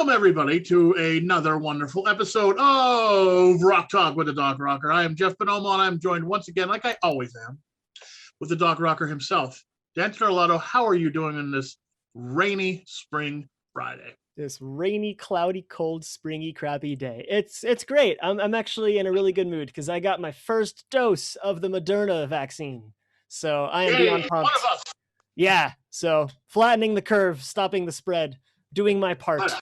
Welcome, everybody, to another wonderful episode of Rock Talk with the DocRocker. I am Jeff Bonomo, and I'm joined once again, like I always am, with the DocRocker himself. Dan Torlato, how are you doing on this rainy spring Friday? This rainy, cloudy, cold, springy, crappy day. It's great. I'm actually in a really good mood because I got my first dose of the Moderna vaccine. So I am beyond pumped. One of us. Yeah. So flattening the curve, stopping the spread, doing my part.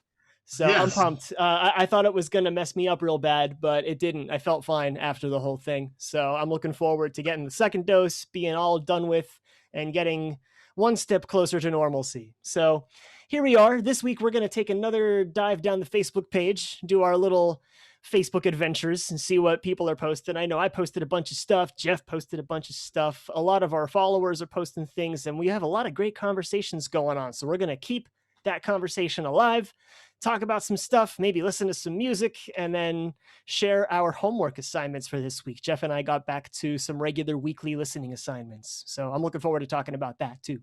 So yes. I'm pumped. I thought it was going to mess me up real bad, but it didn't. I felt fine after the whole thing. So I'm looking forward to getting the second dose, being all done with, and getting one step closer to normalcy. So here we are. This week, we're going to take another dive down the Facebook page, do our little Facebook adventures and see what people are posting. I know I posted a bunch of stuff. Jeff posted a bunch of stuff. A lot of our followers are posting things, and we have a lot of great conversations going on. So we're going to keep that conversation alive, talk about some stuff, maybe listen to some music, and then share our homework assignments for this week. Jeff and I got back to some regular weekly listening assignments. So I'm looking forward to talking about that too.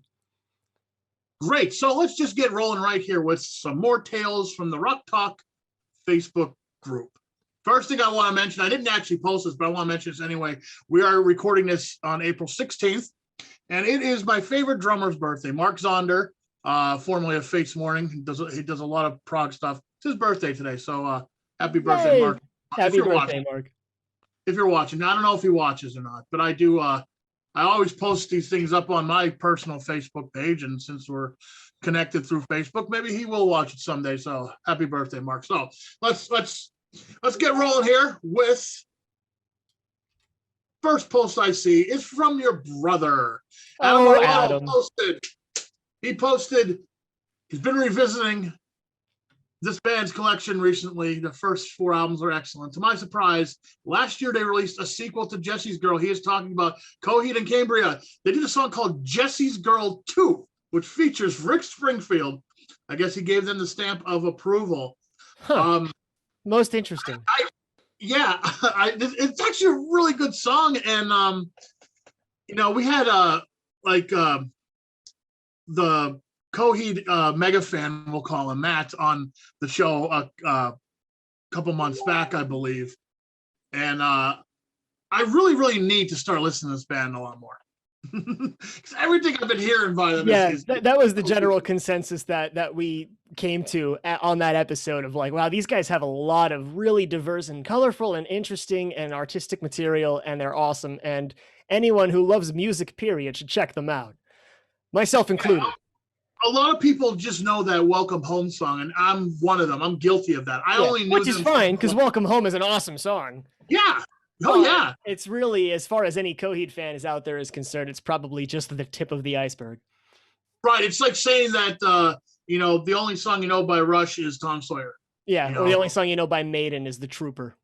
Great. So let's just get rolling right here with some more tales from the Rock Talk Facebook group. First thing I want to mention, I didn't actually post this, but I want to mention this anyway. We are recording this on April 16th, and it is my favorite drummer's birthday, Mark Zonder, formerly of Fates Morning. He does a lot of prog stuff. It's his birthday today, so happy birthday, Mark. Happy birthday, Mark. If you're watching, I don't know if he watches or not, but I do. I always post these things up on my personal Facebook page, and since we're connected through Facebook, maybe he will watch it someday. So happy birthday, Mark. So let's get rolling here with first post I see is from your brother. Adam. He posted, he's been revisiting this band's collection recently. The first 4 albums are excellent. To my surprise, last year they released a sequel to Jesse's Girl. He is talking about Coheed and Cambria. They did a song called Jesse's Girl 2, which features Rick Springfield. I guess he gave them the stamp of approval. Huh. Most interesting. It's actually a really good song. And, we had the Coheed mega fan, we'll call him Matt, on the show a couple months back, I believe. And I really, really need to start listening to this band a lot more. Because everything I've been hearing by them that was the general consensus that we came to on that episode of like, wow, these guys have a lot of really diverse and colorful and interesting and artistic material, and they're awesome. And anyone who loves music, period, should check them out. Myself included. A lot of people just know that Welcome Home song, and I'm one of them. I'm guilty of that. I only knew which is fine, because Welcome Home is an awesome song. Yeah. Yeah. It's really, as far as any Coheed fan is out there is concerned, it's probably just the tip of the iceberg. Right. It's like saying that, the only song you know by Rush is Tom Sawyer. Yeah. Or the only song you know by Maiden is The Trooper.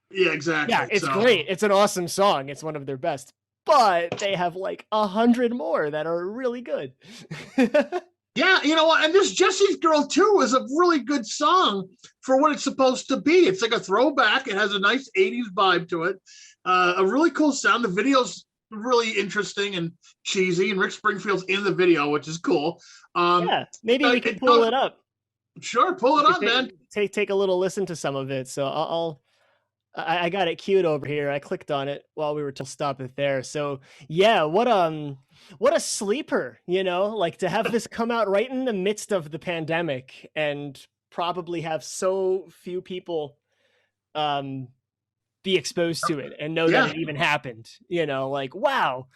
Yeah, exactly. Yeah, it's great. It's an awesome song. It's one of their best. But they have like 100 more that are really good. Yeah, you know what? And this Jesse's Girl 2 is a really good song for what it's supposed to be. It's like a throwback. It has a nice 80s vibe to it. A really cool sound. The video's really interesting and cheesy, and Rick Springfield's in the video, which is cool. Maybe we can pull it up. Sure, pull it up, man. Take a little listen to some of it. So I got it queued over here. I clicked on it while we were to stop it there. So yeah, what a sleeper, like to have this come out right in the midst of the pandemic and probably have so few people be exposed to it and know that it even happened, wow.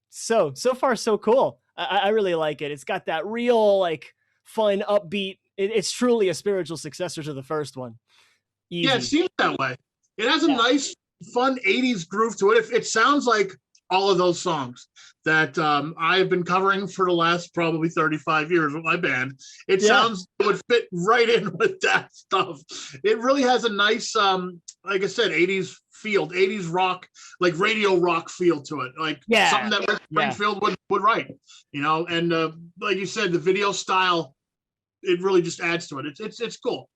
So far so cool. I really like it. It's got that real fun, upbeat. It's truly a spiritual successor to the first one. Easy. Yeah, it seems that way. It has a nice, fun 80s groove to it. It sounds like all of those songs that I have been covering for the last probably 35 years with my band. It sounds it would fit right in with that stuff. It really has a nice, like I said, 80s feel, 80s rock, like radio rock feel to it. Something that Rick Springfield would write, and like you said, the video style, it really just adds to it. It's cool.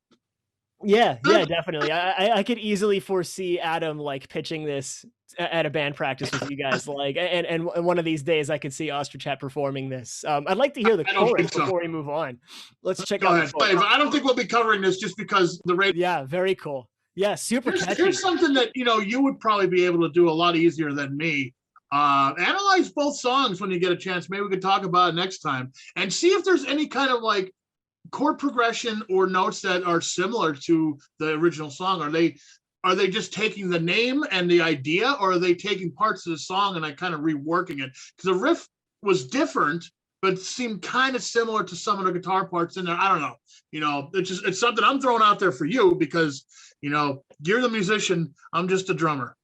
Yeah, yeah, definitely. I could easily foresee Adam like pitching this at a band practice with you guys, like, and one of these days I could see Ostrich Hat performing this. I'd like to hear the I don't chorus think so. before we move on. Let's check Go out ahead, the play. chorus. But I don't think we'll be covering this just because the radio. Yeah, very cool. Yeah, super catchy. Here's something that you would probably be able to do a lot easier than me. Analyze both songs when you get a chance. Maybe we could talk about it next time and see if there's any kind of like chord progression or notes that are similar to the original song. Are they just taking the name and the idea, or are they taking parts of the song and kind of reworking it? Because the riff was different, but seemed kind of similar to some of the guitar parts in there. I don't know. It's something I'm throwing out there for you because, you're the musician. I'm just a drummer.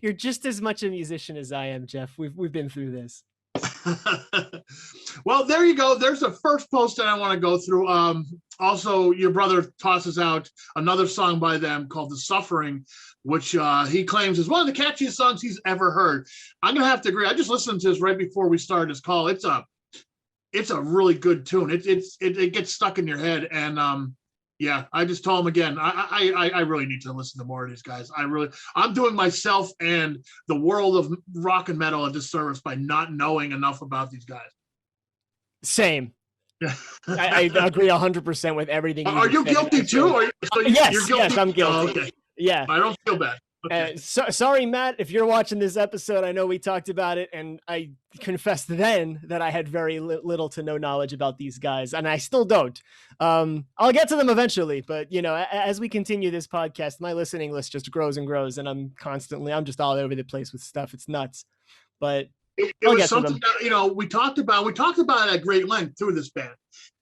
You're just as much a musician as I am, Jeff. We've been through this. Well, there you go. There's the first post that I want to go through. Also, your brother tosses out another song by them called The Suffering, which he claims is one of the catchiest songs he's ever heard. I'm going to have to agree. I just listened to this right before we started this call. It's a really good tune. It gets stuck in your head. And yeah, I just told him again, I really need to listen to more of these guys. I'm doing myself and the world of rock and metal a disservice by not knowing enough about these guys. Same. I agree 100% with everything. Are you guilty too? Yes, I'm guilty. Oh, okay. Yeah. I don't feel bad. Okay. Sorry, Matt, if you're watching this episode. I know we talked about it, and I confessed then that I had very little to no knowledge about these guys, and I still don't. I'll get to them eventually, but as we continue this podcast, my listening list just grows and grows, and I'm just all over the place with stuff. It's nuts, but it was something that we talked about it at great length through this band.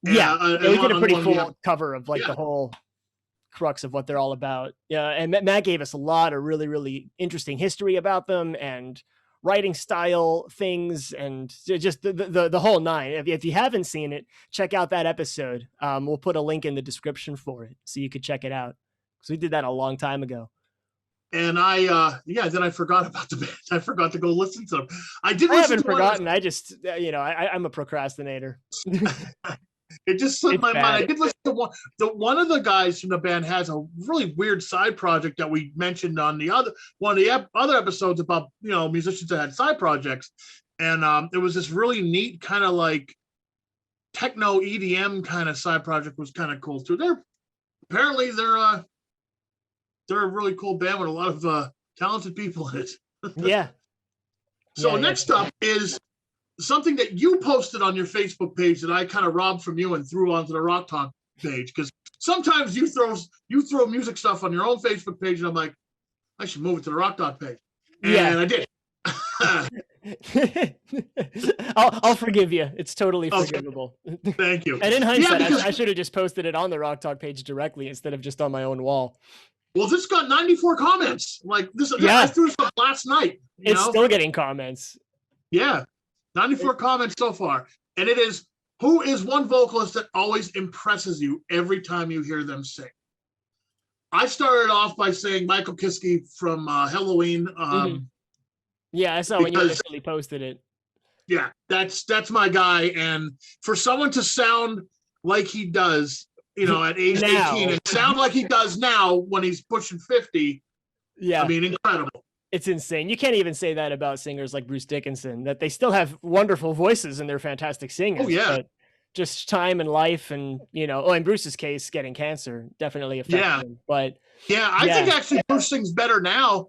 Yeah, we did a pretty full cover of the whole crux of what they're all about. Yeah, and Matt gave us a lot of really, really interesting history about them and writing style things and just the whole nine. If you haven't seen it, check out that episode. We'll put a link in the description for it so you could check it out, because we did that a long time ago. And then I forgot about the band. I forgot to go listen to them. I haven't forgotten. I just, I'm a procrastinator. It just slipped my mind. I did listen to one of the guys from the band has a really weird side project that we mentioned on one of the other episodes about musicians that had side projects, and it was this really neat kind of like techno EDM kind of side project. Was kind of cool too. They're a really cool band with a lot of talented people in it. Yeah. So next up is something that you posted on your Facebook page that I kind of robbed from you and threw onto the Rock Talk page, because sometimes you throw music stuff on your own Facebook page, and I'm like, I should move it to the Rock Talk page. And I did. I'll forgive you. It's totally forgivable. Thank you. And in hindsight, I should have just posted it on the Rock Talk page directly instead of just on my own wall. Well, this got 94 comments. Like this, I threw this up last night. It's still getting comments. Yeah. 94 comments so far. And it is, who is one vocalist that always impresses you every time you hear them sing? I started off by saying Michael Kiske from Halloween. Yeah, I saw when you initially posted it. Yeah, that's my guy. And for someone to sound like he does, at age 18 and sound like he does now when he's pushing 50, I mean, incredible. It's insane. You can't even say that about singers like Bruce Dickinson, that they still have wonderful voices and they're fantastic singers. Oh, yeah. But just time and life and, in Bruce's case, getting cancer definitely affected him. But I think actually Bruce sings better now,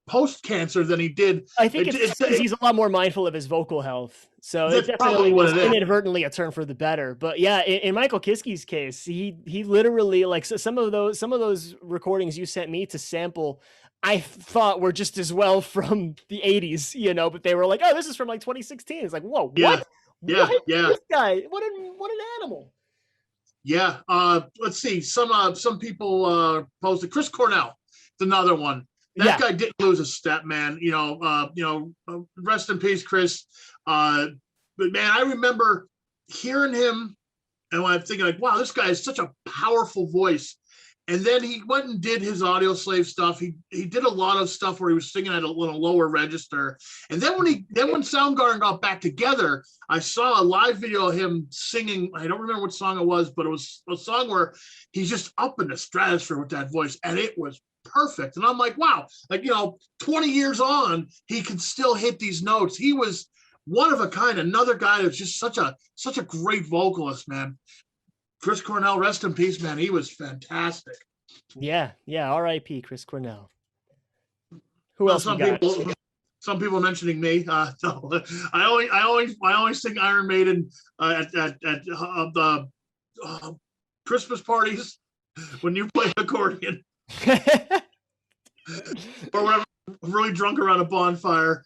post-cancer than he did. I think it's he's a lot more mindful of his vocal health. So it definitely was inadvertently a turn for the better. But yeah, in Michael Kiske's case, he literally, like, so some of those recordings you sent me to sample, I thought were just as well from the 80s, but they were like, oh, this is from like 2016. It's like, whoa, what? Yeah. This guy, what an animal. Yeah. Let's see. Some people posted Chris Cornell. It's another one. That guy didn't lose a step, man. Rest in peace, Chris. But man, I remember hearing him, and I'm thinking like, wow, this guy has such a powerful voice. And then he went and did his Audio Slave stuff. He did a lot of stuff where he was singing at a little lower register. And then when Soundgarden got back together, I saw a live video of him singing. I don't remember what song it was, but it was a song where he's just up in the stratosphere with that voice, and it was perfect. And I'm like, wow, like, 20 years on, he can still hit these notes. He was one of a kind, another guy that's just such a great vocalist, man. Chris Cornell, rest in peace, man. He was fantastic. Yeah. R.I.P. Chris Cornell. Who else? Some people mentioning me. No, I always sing Iron Maiden at the Christmas parties when you play accordion, or when I'm really drunk around a bonfire.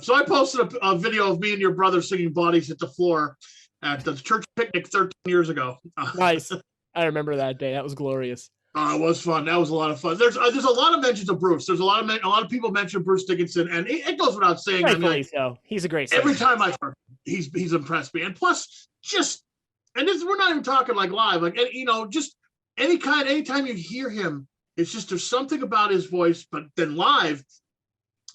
So I posted a video of me and your brother singing "Bodies Hit the Floor" at the church picnic 13 years ago. Nice. I remember that day. That was glorious. It was fun. That was a lot of fun. There's a lot of mentions of Bruce. There's a lot of people mention Bruce Dickinson, and it goes without saying. Rightfully so. He's a great singer. Every time I've heard him, he's impressed me. And plus, we're not even talking like live, like, just anytime you hear him, it's just there's something about his voice, but then live,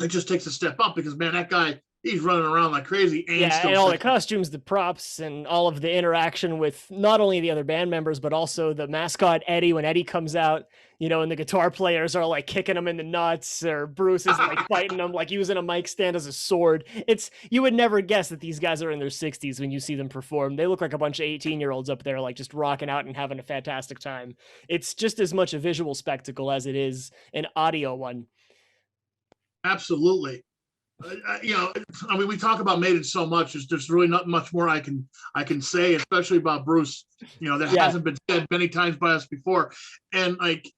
it just takes a step up because, man, that guy, he's running around like crazy. And all the costumes, the props, and all of the interaction with not only the other band members, but also the mascot Eddie. When Eddie comes out, and the guitar players are like kicking him in the nuts, or Bruce is like fighting him, like using a mic stand as a sword. You would never guess that these guys are in their 60s when you see them perform. They look like a bunch of 18-year-olds up there, like just rocking out and having a fantastic time. It's just as much a visual spectacle as it is an audio one. Absolutely. We talk about Maiden so much. There's really not much more I can say, especially about Bruce. That hasn't been said many times by us before. And like,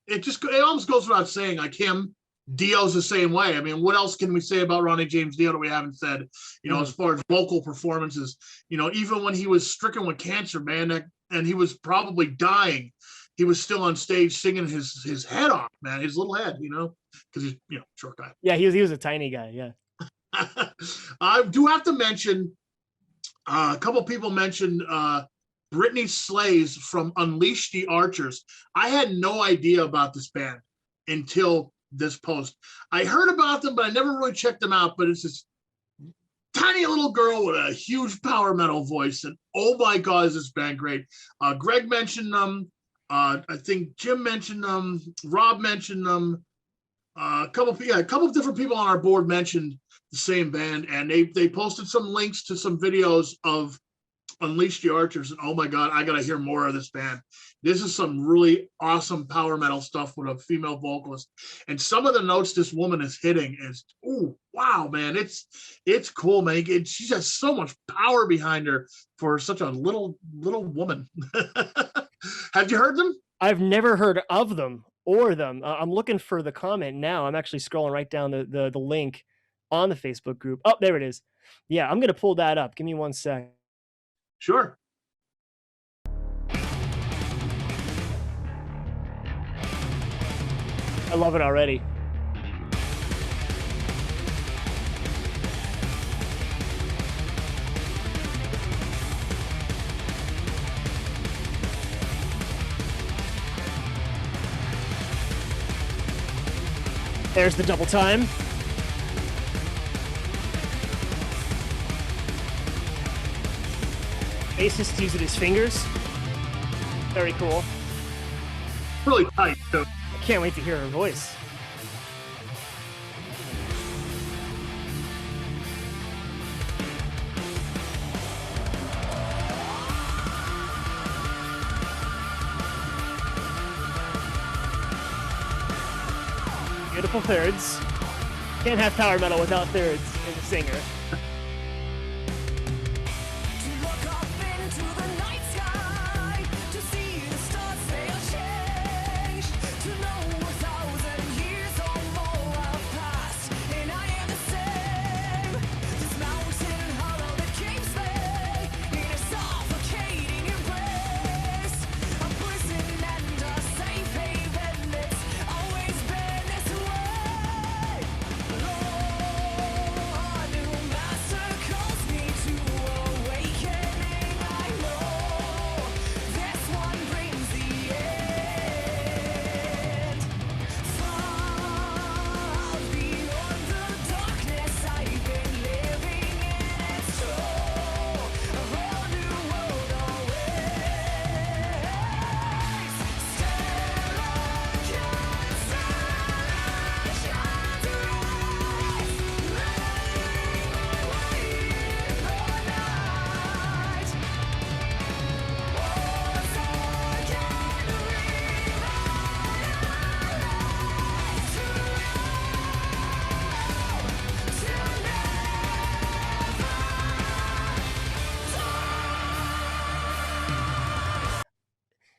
it almost goes without saying. Like him, Dio's the same way. I mean, what else can we say about Ronnie James Dio that we haven't said? As far as vocal performances. Even when he was stricken with cancer, man, and he was probably dying, he was still on stage singing his head off, man, his little head, because he's short guy. Yeah, he was a tiny guy. Yeah. I do have to mention a couple people mentioned Brittany Slays from Unleash the Archers. I had no idea about this band until this post. I heard about them, but I never really checked them out. But it's this tiny little girl with a huge power metal voice, and oh my God, is this band great? Greg mentioned them. I think Jim mentioned them. Rob mentioned them. A couple of different people on our board mentioned the same band, and they posted some links to some videos of Unleash the Archers. And oh my God, I gotta hear more of this band. This is some really awesome power metal stuff with a female vocalist, and some of the notes this woman is hitting is, oh wow, man, it's cool, man. She has so much power behind her for such a little woman. Have you heard them? I've never heard of them or them. I'm looking for the comment now. I'm actually scrolling right down the link on the Facebook group. Oh, there it is. Yeah, I'm going to pull that up. Give me 1 sec. Sure. I love it already. There's the double time. Bassist using his fingers. Very cool. Really tight, too. I can't wait to hear her voice. Beautiful thirds. Can't have power metal without thirds in the singer.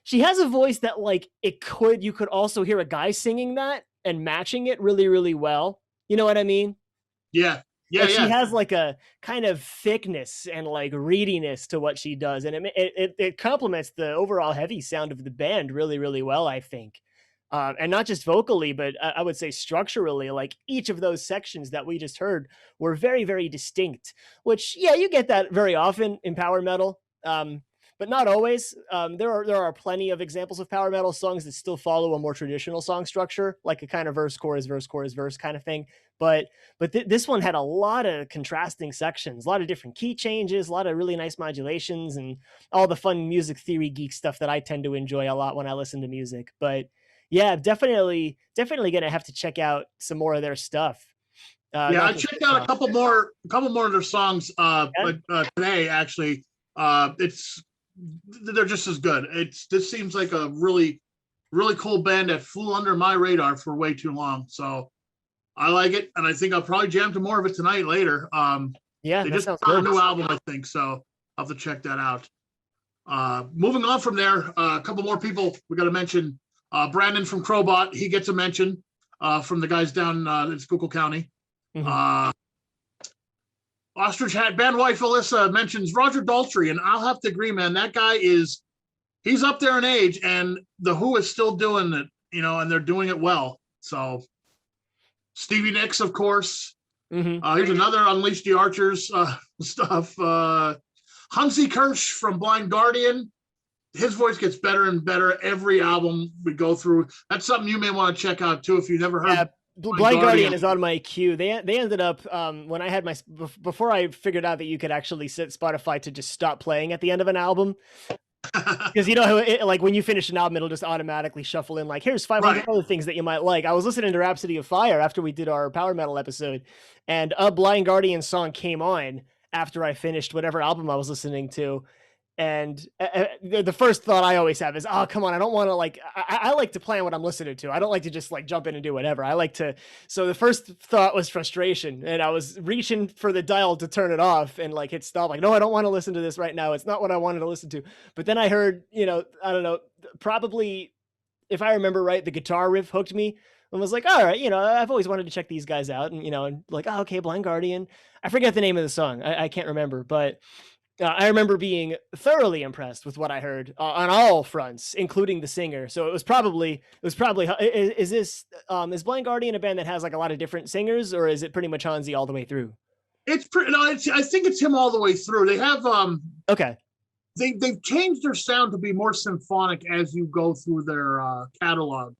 she has a voice that like you could also hear a guy singing that and matching it really, really well. You know what I mean? Yeah. Yeah. Like she Yeah. has like a kind of thickness and like readiness to what she does, and it complements the overall heavy sound of the band really, really well, I think. And not just vocally, but I would say structurally, like each of those sections that we just heard were very, very distinct, which, yeah, you get that very often in power metal. But not always. There are plenty of examples of power metal songs that still follow a more traditional song structure, like a kind of verse, chorus, verse, chorus, verse kind of thing. But this one had a lot of contrasting sections, a lot of different key changes, a lot of really nice modulations, and all the fun music theory geek stuff that I tend to enjoy a lot when I listen to music. But yeah, definitely gonna have to check out some more of their stuff. Yeah, I checked out a couple more of their songs but today actually. They're just as good. This seems like a really, really cool band that flew under my radar for way too long. So I like it, and I think I'll probably jam to more of it tonight later. Yeah, they that just sounds got a good. new album, I think, so I'll have to check that out. Moving on from there, a couple more people we got to mention. Brandon from Crowbot, he gets a mention from the guys down in Schuylkill County. Mhm. Ostrich Hat band wife Alyssa mentions Roger Daltrey, and I'll have to agree, man. That guy he's up there in age, and the Who is still doing it, and they're doing it well. So Stevie Nicks, of course. Here's another Unleash the Archers stuff. Hansi Kirsch from Blind Guardian. His voice gets better and better every album we go through. That's something you may want to check out too if you've never heard. Yeah, Blind Guardian is on my queue. They ended up when I had before I figured out that you could actually set Spotify to just stop playing at the end of an album. Because like when you finish an album, it'll just automatically shuffle in like, here's 500 other things that you might like. I was listening to Rhapsody of Fire after we did our power metal episode, and a Blind Guardian song came on after I finished whatever album I was listening to. And the first thought I always have is, oh, come on, I don't want to like, I like to plan what I'm listening to. I don't like to just like jump in and do whatever. I like to, so the first thought was frustration, and I was reaching for the dial to turn it off and like hit stop. Like, no, I don't want to listen to this right now. It's not what I wanted to listen to. But then I heard, I don't know, probably if I remember right, the guitar riff hooked me and was like, all right, I've always wanted to check these guys out. And like, oh, okay, Blind Guardian. I forget the name of the song. I can't remember, but I remember being thoroughly impressed with what I heard on all fronts, including the singer. So it was probably is Blind Guardian a band that has like a lot of different singers, or is it pretty much Hansi all the way through? It's pretty. No, I think it's him all the way through. They have okay. They've changed their sound to be more symphonic as you go through their catalog.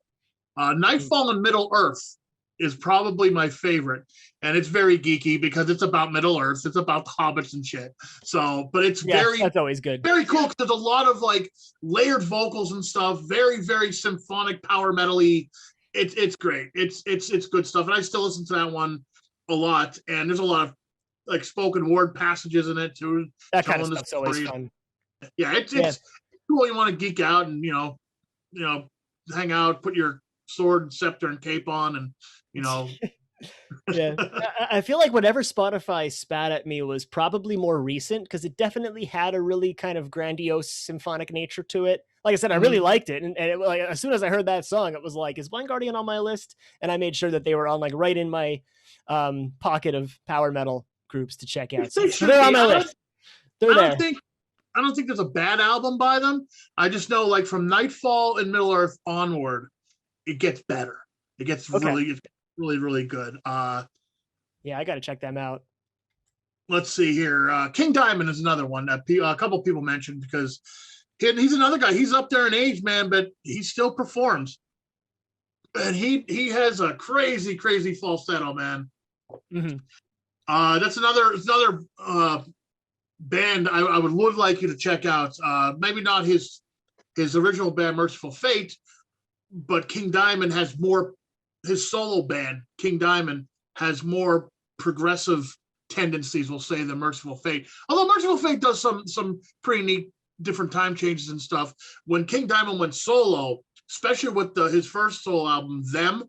Nightfall and Middle Earth is probably my favorite, and it's very geeky because it's about Middle Earth. It's about hobbits and shit. So, but it's that's always good. Very cool because there's a lot of like layered vocals and stuff. Very, very symphonic, power metal-y. It's great. It's good stuff, and I still listen to that one a lot. And there's a lot of like spoken word passages in it too. That kind of stuff's always fun. Yeah, it's cool. You want to geek out and hang out, put your sword, scepter, and cape on, and yeah, I feel like whatever Spotify spat at me was probably more recent because it definitely had a really kind of grandiose symphonic nature to it. Like I said, I really liked it, and it, like as soon as I heard that song, it was like, is Blind Guardian on my list? And I made sure that they were on like right in my pocket of power metal groups to check out. So they're on my list. They're there. I don't think there's a bad album by them. I just know like from Nightfall and Middle Earth onward, it gets better. It gets really, really good. Yeah, I got to check them out. Let's see here. King Diamond is another one that a couple people mentioned because he's another guy. He's up there in age, man, but he still performs. And he has a crazy, crazy falsetto, man. Mm-hmm. That's another band I would like you to check out. Maybe not his original band, Merciful Fate, but King Diamond has more. His solo band, King Diamond, has more progressive tendencies, we'll say, than Merciful Fate. Although Merciful Fate does some pretty neat different time changes and stuff. When King Diamond went solo, especially with his first solo album, Them,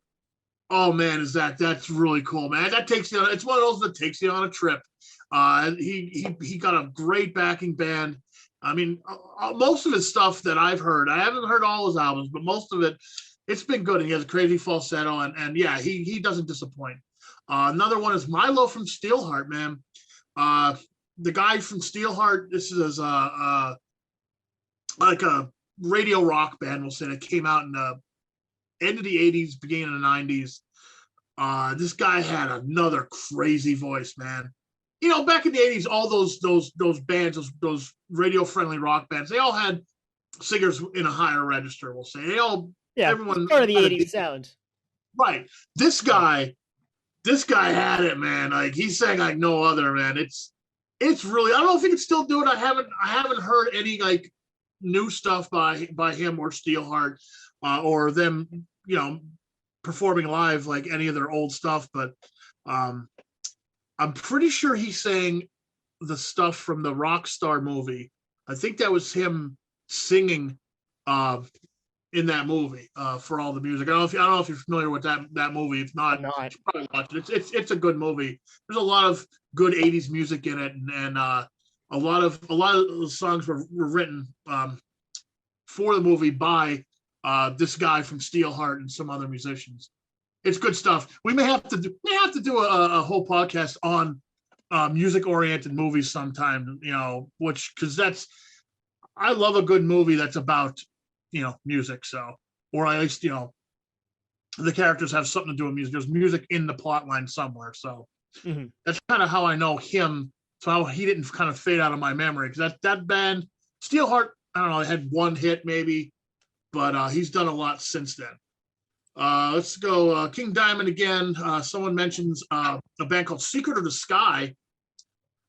oh man, that's really cool, man. That takes you on, it's one of those that takes you on a trip. He got a great backing band. I mean, most of his stuff that I've heard, I haven't heard all his albums, but most of it, it's been good. And he has a crazy falsetto, and yeah, he doesn't disappoint. Another one is Milo from Steelheart, man. The guy from Steelheart, this is like a radio rock band, we'll say, that came out in the end of the 80s, beginning of the 90s. This guy had another crazy voice, man. You know, back in the 80s, all those bands, those radio friendly rock bands, they all had singers in a higher register, we'll say. They all, everyone, part of the 80s sound. Right. This guy had it, man. Like, he sang like no other, man. It's really, I don't know if he can still do it. I haven't heard any like new stuff by him or Steelheart, or them, you know, performing live like any of their old stuff, but I'm pretty sure he sang the stuff from the Rockstar movie. I think that was him singing in that movie for all the music. I don't know if you're familiar with that movie. If not, you should probably watch it. It's a good movie. There's a lot of good 80s music in it, and a lot of the songs were written for the movie by this guy from Steelheart and some other musicians. It's good stuff. We may have to do a whole podcast on music-oriented movies sometime, you know, because I love a good movie that's about, you know, music. So, or at least, you know, the characters have something to do with music. There's music in the plot line somewhere. So that's kind of how I know him. So how he didn't kind of fade out of my memory, because that band, Steelheart, I don't know, they had one hit maybe, but he's done a lot since then. Let's go King Diamond again. Someone mentions a band called Secret of the Sky,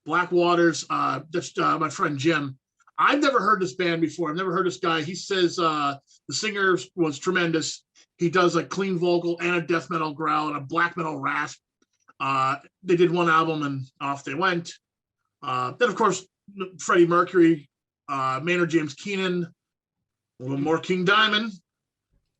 Black Waters. That's my friend Jim. I've never heard this band before. I've never heard this guy. He says the singer was tremendous. He does a clean vocal and a death metal growl and a black metal rasp. They did one album and off they went. Then, of course, Freddie Mercury, Maynard James Keenan, a little more King Diamond.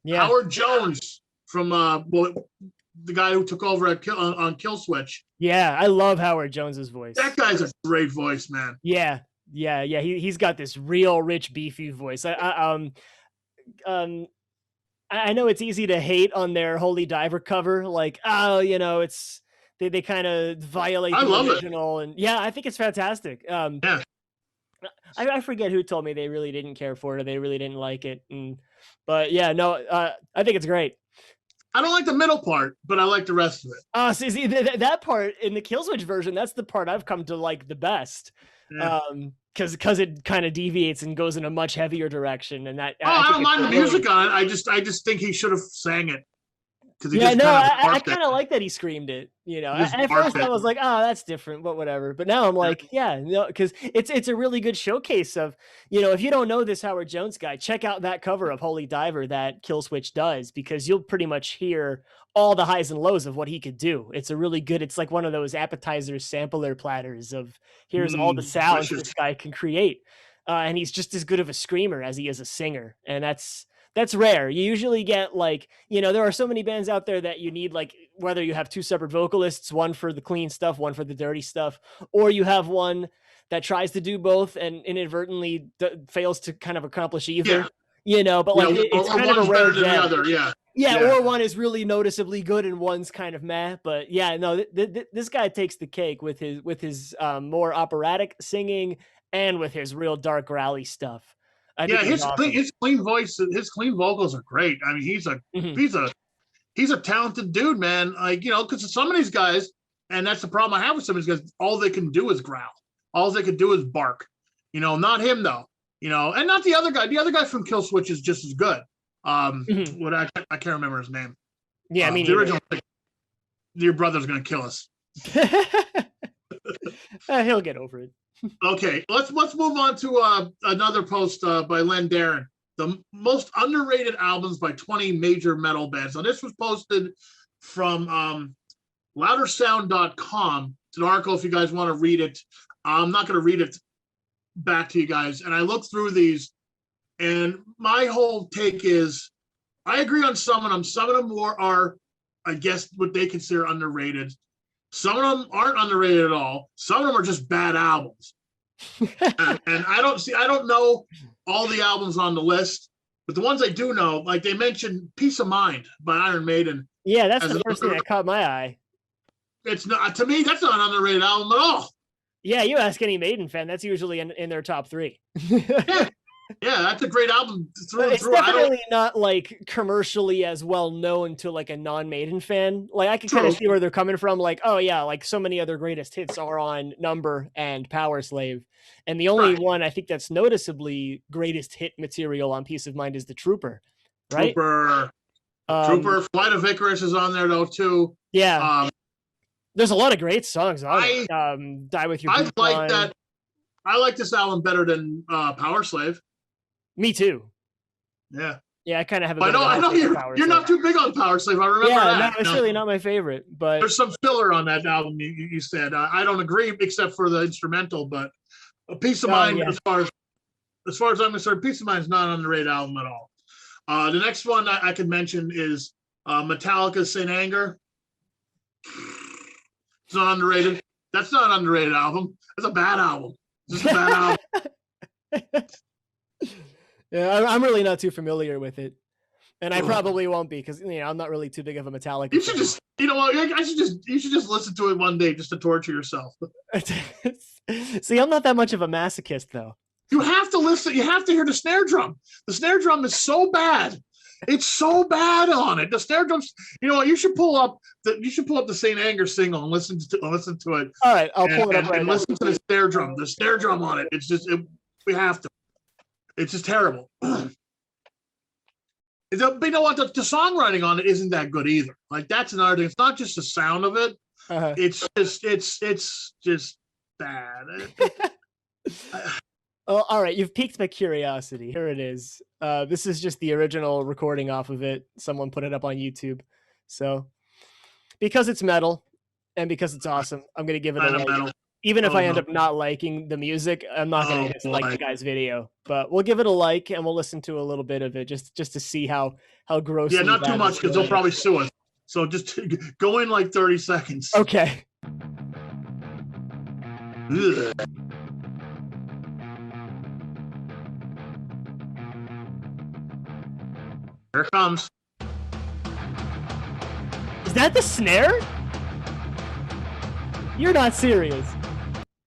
Yeah. Howard Jones from the guy who took over on Kill Switch. Yeah, I love Howard Jones's voice. That guy's a great voice, man. Yeah. He's got this real rich, beefy voice. I know it's easy to hate on their Holy Diver cover, like, oh, you know, it's they kind of violate the original, and yeah, I think it's fantastic. Yeah. I forget who told me they really didn't care for it, or they really didn't like it, but yeah, no, I think it's great. I don't like the middle part, but I like the rest of it. See, that part in the Killswitch version, that's the part I've come to like the best. Yeah. Because it kind of deviates and goes in a much heavier direction, and that. I don't mind the music on it. I just think he should have sang it. I kind of like that he screamed it. You know, at first I was like, oh, that's different, but whatever. But now I'm like, yeah, no, because it's a really good showcase of, you know, if you don't know this Howard Jones guy, check out that cover of Holy Diver that Killswitch does, because you'll pretty much hear all the highs and lows of what he could do. It's a really good. It's like one of those appetizer sampler platters of here's all the sounds this guy can create, and he's just as good of a screamer as he is a singer, and that's rare. You usually get, like, you know, there are so many bands out there that you need, like, whether you have two separate vocalists, one for the clean stuff, one for the dirty stuff, or you have one that tries to do both and inadvertently fails to kind of accomplish either, you know, but like it's kind of a rare gem. Yeah, or one is really noticeably good and one's kind of meh. But yeah, no, this guy takes the cake with his more operatic singing and with his real dark growly stuff. His clean voice, his clean vocals are great. I mean, he's a talented dude, man. Like, you know, because some of these guys, and that's the problem I have with some of these guys, all they can do is growl. All they can do is bark. You know, not him though. You know, and not the other guy. The other guy from Kill Switch is just as good. What I can't remember his name. Yeah, I mean, the original. Your brother's gonna kill us. He'll get over it. Okay, let's move on to another post by Len Darren. The most underrated albums by 20 major metal bands. Now, this was posted from loudersound.com. It's an article if you guys want to read it. I'm not going to read it back to you guys. And I looked through these, and my whole take is I agree on some of them. Some of them are, I guess, what they consider underrated. Some of them aren't underrated at all. Some of them are just bad albums. And I don't know all the albums on the list, but the ones I do know, like they mentioned "Peace of Mind" by Iron Maiden. Yeah, that's the first thing that caught my eye. It's not, to me, that's not an underrated album at all. Yeah, you ask any Maiden fan, that's usually in their top 3. Yeah. Yeah, that's a great album through and It's through. definitely not like commercially as well known to like a non-Maiden fan. Like I can kind of see where they're coming from. Like, oh yeah, like so many other greatest hits are on Number and Power Slave, and the only one I think that's noticeably greatest hit material on Peace of Mind is the Trooper, right? Trooper, Flight of Icarus is on there though too. Yeah, there's a lot of great songs on it. Die With Your Boots On. That. I like this album better than Power Slave. Me too. Yeah. Yeah, I kind of have. I know you're not too big on Power Slave. I remember that. Yeah, no, it's really not my favorite. But there's some filler on that album. You said I don't agree, except for the instrumental. But Peace of Mind, as far as I'm concerned, Peace of Mind is not an underrated album at all. The next one I could mention is Metallica's Saint Anger. It's not underrated. That's not an underrated album. It's a bad album. It's just a bad album. Yeah, I'm really not too familiar with it, and I probably won't be because I'm not really too big of a Metallica. You should just, you should just listen to it one day just to torture yourself. See, I'm not that much of a masochist though. You have to listen. You have to hear the snare drum. The snare drum is so bad. It's so bad on it. The snare drums. You know what? You should pull up the Saint Anger single and listen to it. All right, I'll pull it up right and now. Listen to the snare drum. The snare drum on it. It's just we have to. It's just terrible. But you know what? The songwriting on it isn't that good either. Like that's another thing. It's not just the sound of it. It's just bad. Oh, all right. You've piqued my curiosity. Here it is. This is just the original recording off of it. Someone put it up on YouTube. So because it's metal and because it's awesome, I'm gonna give it a like. Even if I end up not liking the music, I'm not going to dislike the guy's video. But we'll give it a like and we'll listen to a little bit of it just to see how gross. Yeah, not too much because they'll probably sue us. So just go in like 30 seconds. Okay. Ugh. Here it comes. Is that the snare? You're not serious.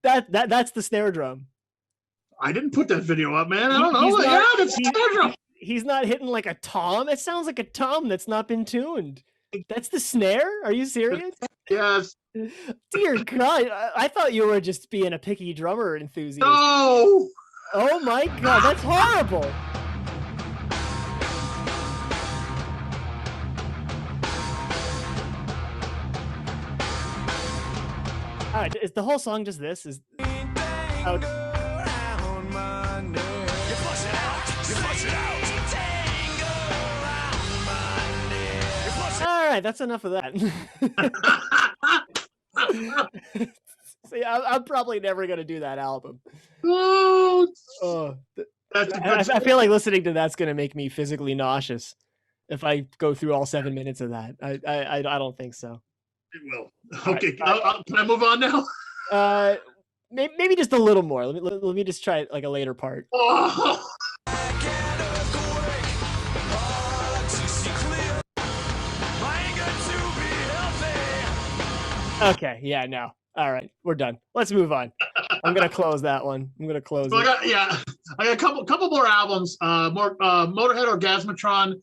That's the snare drum. I didn't put that video up, man. I don't know. That's the snare drum. He's not hitting like a tom. It sounds like a tom that's not been tuned. That's the snare? Are you serious? Yes. Dear God, I thought you were just being a picky drummer enthusiast. No. Oh my God, that's horrible. All right, is the whole song just this? All right, that's enough of that. See, I'm probably never gonna do that album. I feel like listening to that's gonna make me physically nauseous if I go through all 7 minutes of that. I don't think so. It will. Okay, right. Can I move on now? Maybe just a little more. Let me just try it like a later part. Oh. Okay, yeah, no. All right, we're done. Let's move on. I'm gonna close that one. I got a couple more albums. Motorhead Orgasmatron.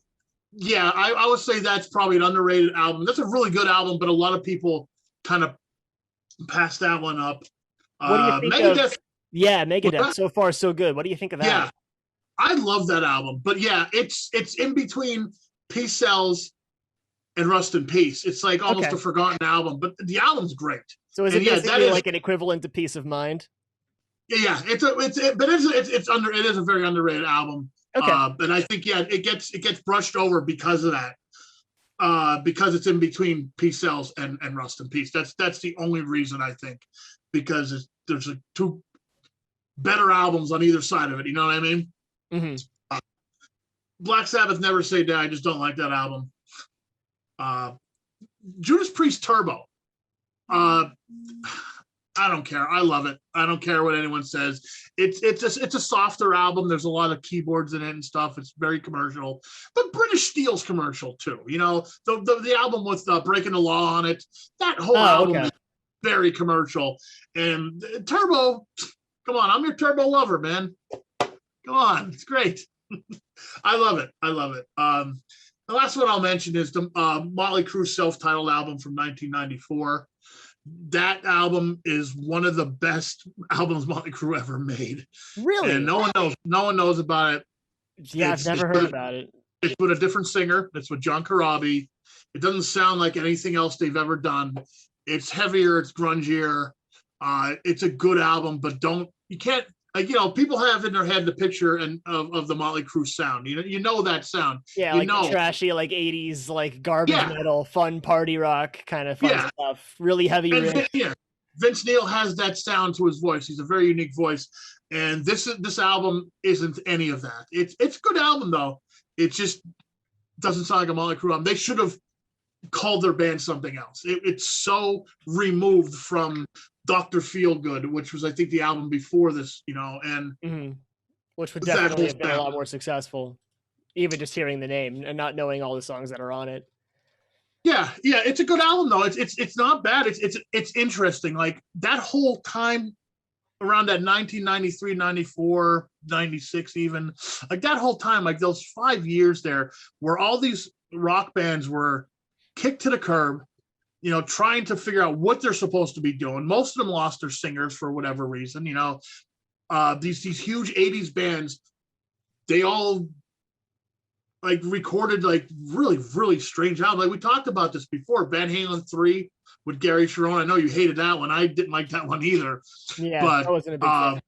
Yeah, I would say that's probably an underrated album. That's a really good album, but a lot of people kind of pass that one up. What do you think Megadeth? Megadeth. So far, so good. What do you think of that? Yeah, I love that album. But yeah, it's in between Peace Sells and Rust in Peace. It's like almost a forgotten album, but the album's gret. So is it basically like an equivalent to Peace of Mind? Yeah, it is a very underrated album. Okay. And I think it gets brushed over because of that. Because it's in between Peace Sells and Rust in Peace. That's the only reason, I think, because there's two better albums on either side of it. You know what I mean? Mm-hmm. Black Sabbath, Never Say Die. I just don't like that album. Judas Priest, Turbo. I don't care. I love it. I don't care what anyone says. It's a softer album. There's a lot of keyboards in it and stuff. It's very commercial, but British Steel's commercial too. You know, the album with Breaking the Law on it. That whole album is very commercial. And Turbo, come on, I'm your Turbo lover, man. Come on, it's great. I love it. I love it. The last one I'll mention is the Motley Crue self-titled album from 1994. That album is one of the best albums Motley Crue ever made. Really? And no one knows about it. Yeah, I've never heard about it. It's with a different singer. It's with John Corabi. It doesn't sound like anything else they've ever done. It's heavier. It's grungier. It's a good album, but you can't. You know, people have in their head the picture of the Motley Crue sound. You know that sound. Yeah, you know. Trashy, like 80s, like garbage metal, fun party rock kind of fun stuff. Really heavy riff. Vince Neil has that sound to his voice. He's a very unique voice. And this album isn't any of that. It's a good album though. It just doesn't sound like a Motley Crue album. They should have called their band something else. It's so removed from Dr. Feelgood, which was, I think, the album before this, you know, and which would definitely have been a lot more successful, even just hearing the name and not knowing all the songs that are on it. Yeah, it's a good album though. It's not bad. It's interesting. Like that whole time around that 1993, 94, 96, even like that whole time, like those 5 years there, where all these rock bands were kicked to the curb, you know, trying to figure out what they're supposed to be doing. Most of them lost their singers for whatever reason, you know. These huge 80s bands, they all like recorded like really, really strange albums. Like we talked about this before, Van Halen 3 with Gary Cherone. I know you hated that one. I didn't like that one either. Yeah, but I wasn't a big fan.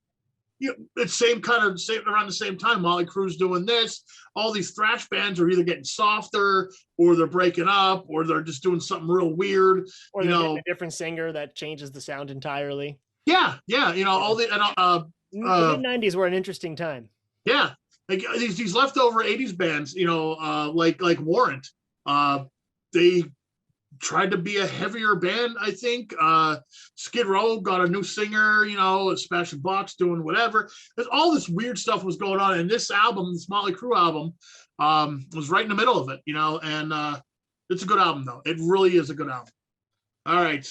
You know, it's same around the same time. Motley Crue's doing this. All these thrash bands are either getting softer, or they're breaking up, or they're just doing something real weird. Or they're getting a different singer that changes the sound entirely. Yeah. You know, all the the mid-90s were an interesting time. Yeah, like these leftover 80s bands, you know, like Warrant. They tried to be a heavier band, I think. Skid Row got a new singer, you know, Sebastian Bach's doing whatever. There's all this weird stuff was going on, and this album, this Motley Crue album, was right in the middle of it, you know, and it's a good album though. It really is a good album. All right.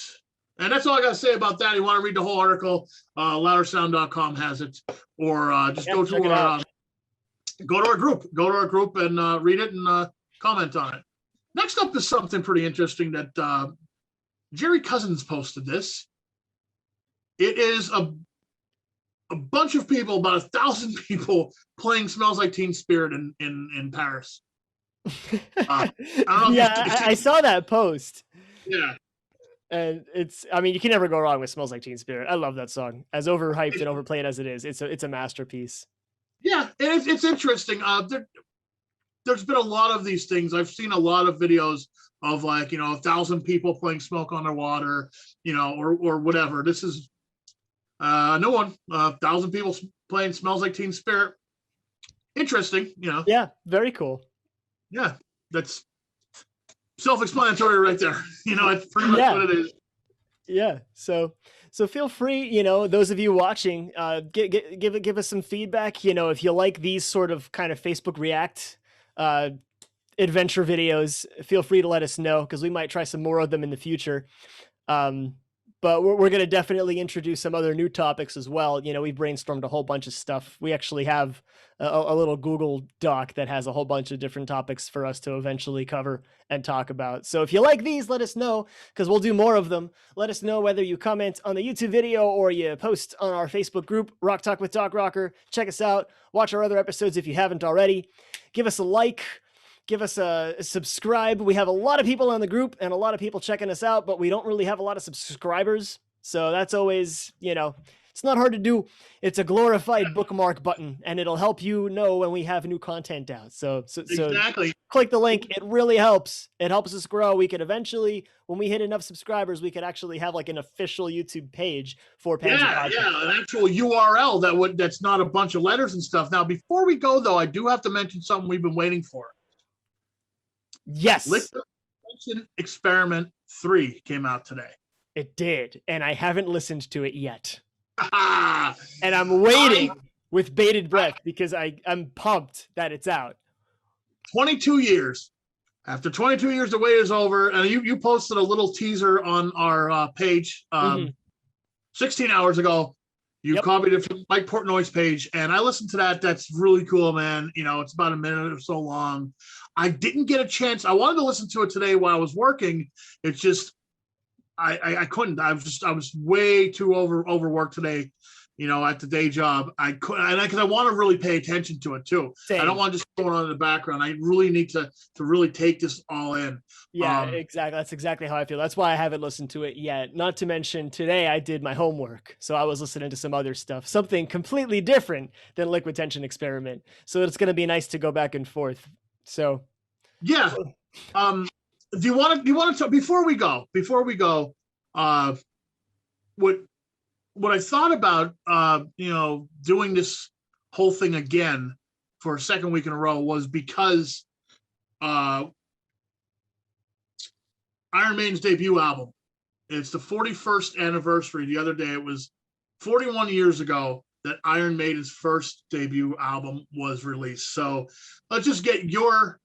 And that's all I got to say about that. You want to read the whole article, loudersound.com has it, or just go to our group and read it and comment on it. Next up is something pretty interesting that Jerry Cousins posted this. It is a bunch of people, about 1,000 people playing Smells Like Teen Spirit in Paris. I saw that post. Yeah. And I mean, you can never go wrong with Smells Like Teen Spirit. I love that song. As overhyped and overplayed as it is, it's a masterpiece. Yeah, and it's interesting. There's been a lot of these things. I've seen a lot of videos of like, you know, 1,000 people playing Smoke on Their Water, you know, or whatever. This is a new one. 1,000 people playing Smells Like Teen Spirit. Interesting, you know. Yeah, very cool. Yeah, that's self-explanatory right there. You know, it's pretty much what it is. Yeah, so feel free, you know, those of you watching, give us some feedback. You know, if you like these sort of kind of Facebook React adventure videos, feel free to let us know, because we might try some more of them in the future. But we're going to definitely introduce some other new topics as well. You know, we brainstormed a whole bunch of stuff. We actually have a little Google Doc that has a whole bunch of different topics for us to eventually cover and talk about. So if you like these, let us know, because we'll do more of them. Let us know whether you comment on the YouTube video or you post on our Facebook group, Rock Talk with DocRocker. Check us out. Watch our other episodes if you haven't already. Give us a like. Give us a subscribe. We have a lot of people on the group and a lot of people checking us out, but we don't really have a lot of subscribers. So that's always, you know, it's not hard to do. It's a glorified bookmark button, and it'll help you know when we have new content out. So exactly. Click the link. It really helps. It helps us grow. We could eventually, when we hit enough subscribers, we could actually have like an official YouTube page for Pansy Podcast. Yeah, an actual URL that's not a bunch of letters and stuff. Now, before we go though, I do have to mention something we've been waiting for. Yes. Liquid Experiment 3 came out today. It did, and I haven't listened to it yet. Ah, And I'm waiting with bated breath because I'm pumped that it's out. 22 years. After 22 years, the wait is over. And you posted a little teaser on our page 16 hours ago. You copied it from Mike Portnoy's page, and I listened to that. That's really cool, man. You know, it's about a minute or so long. I didn't get a chance. I wanted to listen to it today while I was working. It's just I couldn't. I was way too overworked today. You know, at the day job, I couldn't, and because I want to really pay attention to it too. Same. I don't want to just going on in the background. I really need to really take this all in. Yeah, exactly. That's exactly how I feel. That's why I haven't listened to it yet. Not to mention today I did my homework, so I was listening to some other stuff, something completely different than Liquid Tension Experiment. So it's going to be nice to go back and forth. So yeah. Do you want to before we go? What I thought about, doing this whole thing again for a second week in a row was because Iron Maiden's debut album. It's the 41st anniversary. The other day, it was 41 years ago that Iron Maiden's first debut album was released. So let's just get your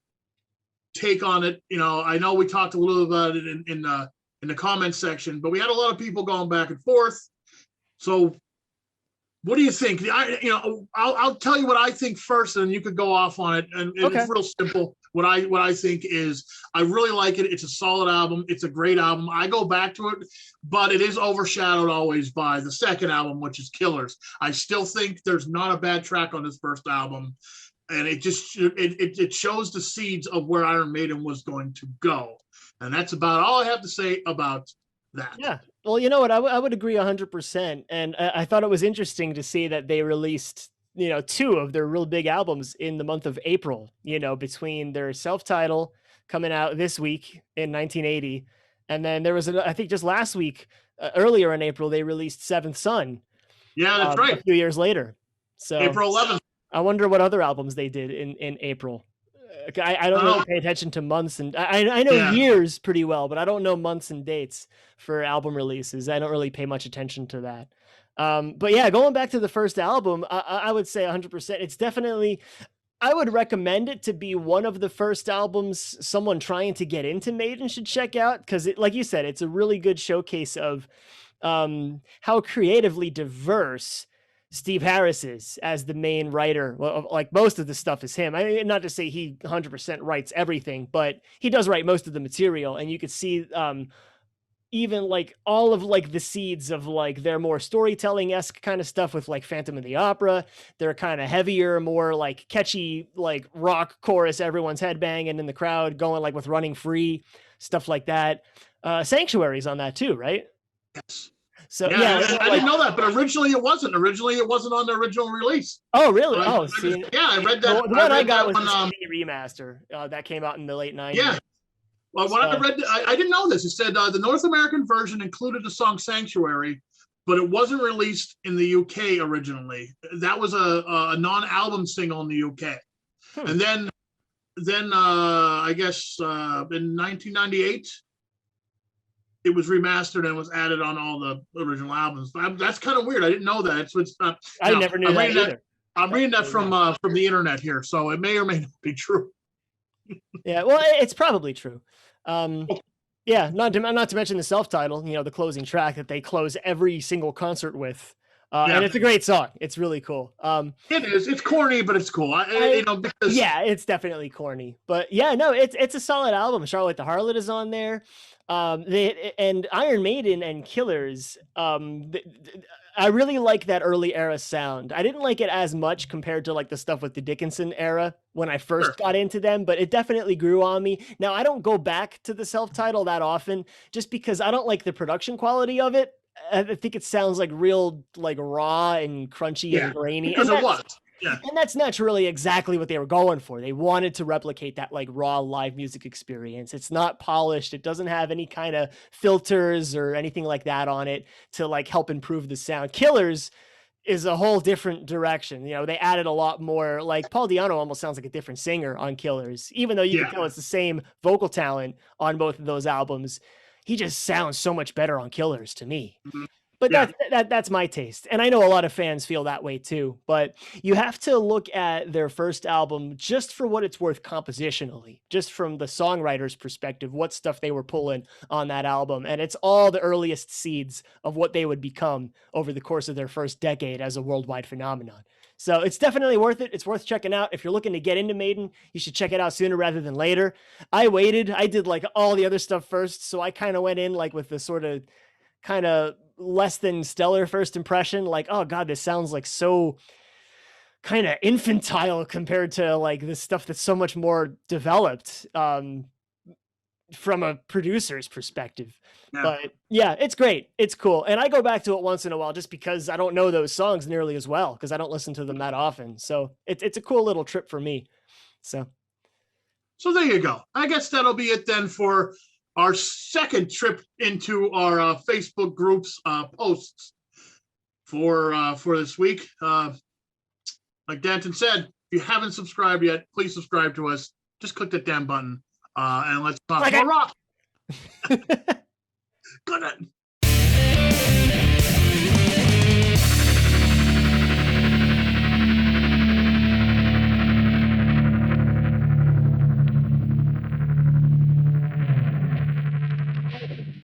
take on it. You know, I know we talked a little about it in the comments section, but we had a lot of people going back and forth. So what do you think? I'll tell you what I think first, and you could go off on it. And okay. It's real simple. What I think is I really like it. It's a solid album. It's a great album. I go back to it, but it is overshadowed always by the second album, which is Killers. I still think there's not a bad track on this first album. And it shows the seeds of where Iron Maiden was going to go. And that's about all I have to say about that. Yeah. Well, you know what? I would agree 100%. And I thought it was interesting to see that they released, two of their real big albums in the month of April, between their self-title coming out this week in 1980. And then there was, I think just last week, earlier in April, they released Seventh Son. Yeah, that's right. A few years later. So April 11th. I wonder what other albums they did in April. I don't really pay attention to months, and I know years pretty well, but I don't know months and dates for album releases. I don't really pay much attention to that. But yeah, going back to the first album, I would say 100%. It's definitely, I would recommend it to be one of the first albums someone trying to get into Maiden should check out, because like you said, it's a really good showcase of how creatively diverse Steve Harris is as the main writer. Well, like most of the stuff is him. I mean, not to say he 100% writes everything, but he does write most of the material. And you could see even like all of like the seeds of like their more storytelling-esque kind of stuff with like Phantom of the Opera. They're kind of heavier, more like catchy, like rock chorus, everyone's headbanging in the crowd, going like with Running Free, stuff like that. Sanctuary's on that too, right? Yes. So I didn't know that, but originally it wasn't. Originally it wasn't on the original release. Oh, really? I read that. The one I got was the CD remaster that came out in the late 90s. Yeah. Well, when I read, I didn't know this. It said the North American version included the song "Sanctuary," but it wasn't released in the UK originally. That was a non-album single in the UK, and then I guess in 1998. It was remastered and was added on all the original albums. That's kind of weird. I didn't know that. I never knew that either. I'm reading that from the internet here, so it may or may not be true. Yeah, well, it's probably true. Yeah, not to mention the self-title, the closing track that they close every single concert with. And it's a great song. It's really cool. It is. It's corny, but it's cool. Because it's definitely corny. But yeah, no, it's a solid album. Charlotte the Harlot is on there. And Iron Maiden and Killers, I really like that early era sound. I didn't like it as much compared to like the stuff with the Dickinson era when I first got into them, but it definitely grew on me. Now I don't go back to the self-title that often just because I don't like the production quality of it. I think it sounds like real like raw and crunchy and grainy. Because it was. Yeah. And that's naturally exactly what they were going for. They wanted to replicate that like raw live music experience. It's not polished. It doesn't have any kind of filters or anything like that on it to like help improve the sound. Killers is a whole different direction. They added a lot more, like Paul Di'Anno almost sounds like a different singer on Killers, even though you can tell it's the same vocal talent on both of those albums. he just sounds so much better on Killers to me. Mhm. But Yeah. that's my taste. And I know a lot of fans feel that way too. But you have to look at their first album just for what it's worth compositionally, just from the songwriter's perspective, what stuff they were pulling on that album. And it's all the earliest seeds of what they would become over the course of their first decade as a worldwide phenomenon. So it's definitely worth it. It's worth checking out. If you're looking to get into Maiden, you should check it out sooner rather than later. I waited. I did like all the other stuff first. So I kind of went in like with the sort of kind of less than stellar first impression, like, oh god, this sounds like so kind of infantile compared to like this stuff that's so much more developed from a producer's perspective. Yeah. But yeah, it's great, it's cool, and I go back to it once in a while just because I don't know those songs nearly as well because I don't listen to them that often. So it's a cool little trip for me. So there you go. I guess that'll be it then for our second trip into our Facebook groups posts for this week. Like Danton said, if you haven't subscribed yet, please subscribe to us. Just click that damn button and let's talk more rock. Good night.